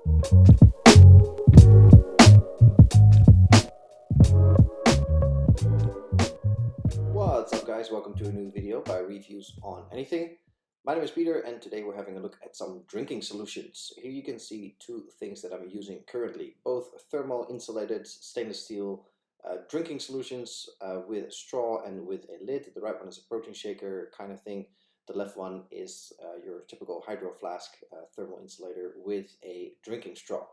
What's up guys, welcome to a new video by Reviews on Anything. My name is Peter and today we're having a look at some drinking solutions. Here you can see two things that I'm using currently, both thermal insulated stainless steel drinking solutions with a straw and with a lid. The right one is a protein shaker kind of thing. The left one is your typical hydro flask thermal insulator with a drinking straw.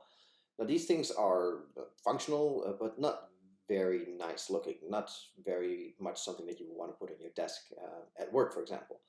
Now these things are functional but not very nice looking, not very much something that you want to put on your desk at work, for example.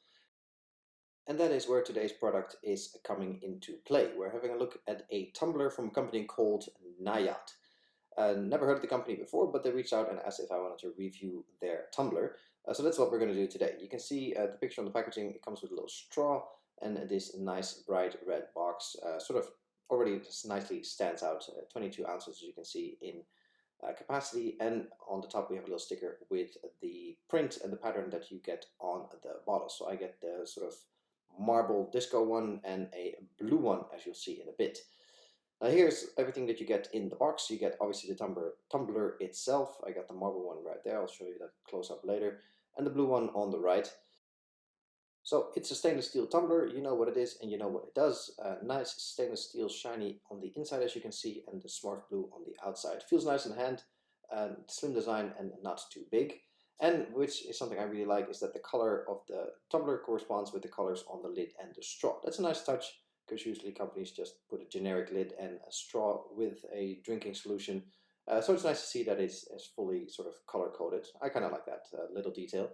And that is where today's product is coming into play. We're having a look at a tumbler from a company called NAYAD. Never heard of the company before, but they reached out and asked if I wanted to review their tumbler. So that's what we're going to do today. You can see the picture on the packaging. It comes with a little straw and this nice bright red box. Sort of already just nicely stands out. 22 ounces, as you can see, in capacity, and on the top we have a little sticker with the print and the pattern that you get on the bottle. So I get the sort of marble disco one and a blue one, as you'll see in a bit. Now here's everything that you get in the box. You get obviously the tumbler itself. I got the marble one right there. I'll show you that close up later, and the blue one on the right. So it's a stainless steel tumbler, you know what it is and you know what it does. Nice stainless steel shiny on the inside, as you can see, and the smart blue on the outside. Feels nice in the hand, slim design and not too big. And which is something I really like, is that the color of the tumbler corresponds with the colors on the lid and the straw. That's a nice touch, because usually companies just put a generic lid and a straw with a drinking solution. So it's nice to see that it's fully sort of color coded. I kind of like that little detail.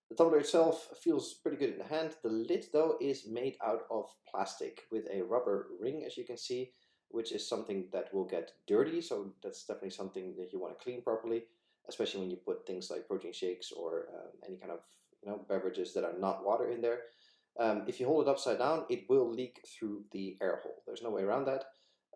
The tumbler itself feels pretty good in the hand. The lid though is made out of plastic with a rubber ring, as you can see, which is something that will get dirty. So that's definitely something that you want to clean properly, especially when you put things like protein shakes or any kind of beverages that are not water in there. If you hold it upside down, it will leak through the air hole. There's no way around that.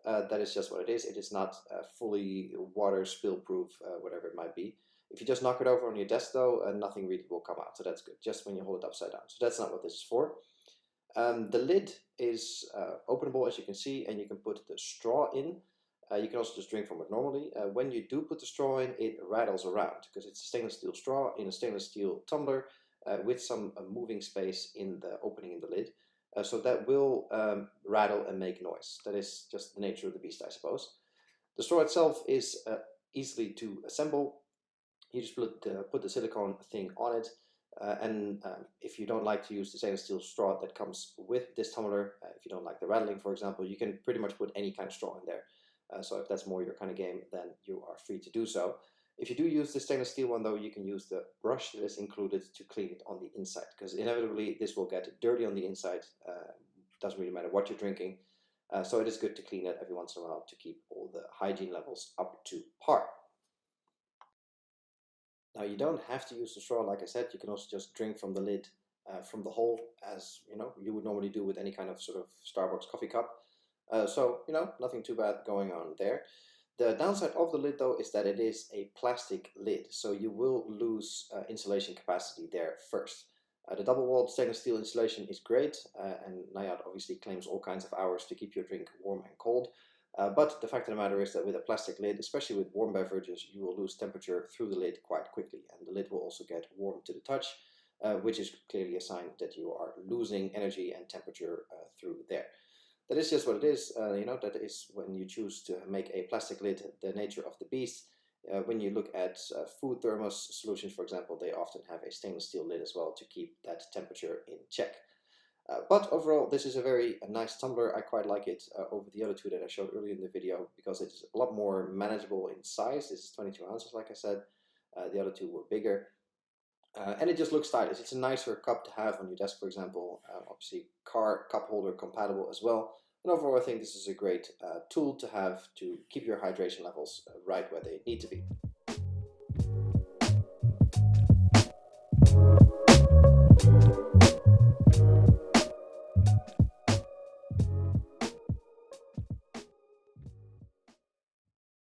That is just what it is. It is not fully water spill proof, whatever it might be. If you just knock it over on your desk though, nothing really will come out, so that's good, just when you hold it upside down. So that's not what this is for. The lid is openable, as you can see, and you can put the straw in. You can also just drink from it normally. When you do put the straw in, it rattles around, because it's a stainless steel straw in a stainless steel tumbler with some moving space in the opening in the lid. So that will rattle and make noise. That is just the nature of the beast, I suppose. The straw itself is easily to assemble. You just put the silicone thing on it, and if you don't like to use the stainless steel straw that comes with this tumbler, if you don't like the rattling, for example, you can pretty much put any kind of straw in there. So if that's more your kind of game, then you are free to do so. If you do use the stainless steel one though, you can use the brush that is included to clean it on the inside, because inevitably this will get dirty on the inside. Doesn't really matter what you're drinking, so it is good to clean it every once in a while to keep all the hygiene levels up to par. Now you don't have to use the straw, like I said. You can also just drink from the lid, from the hole, as you would normally do with any kind of sort of Starbucks coffee cup. So nothing too bad going on there. The downside of the lid though is that it is a plastic lid, so you will lose insulation capacity there first. The double-walled stainless steel insulation is great, and NAYAD obviously claims all kinds of hours to keep your drink warm and cold. But the fact of the matter is that with a plastic lid, especially with warm beverages, you will lose temperature through the lid quite quickly, and the lid will also get warm to the touch, which is clearly a sign that you are losing energy and temperature through there. That is just what it is. That is when you choose to make a plastic lid, the nature of the beast. When you look at food thermos solutions, for example, they often have a stainless steel lid as well to keep that temperature in check. But overall, this is a very nice tumbler. I quite like it over the other two that I showed earlier in the video, because it's a lot more manageable in size. This is 22 ounces, like I said. The other two were bigger. And it just looks stylish. It's a nicer cup to have on your desk, for example. Obviously, car cup holder compatible as well. And overall, I think this is a great tool to have to keep your hydration levels right where they need to be.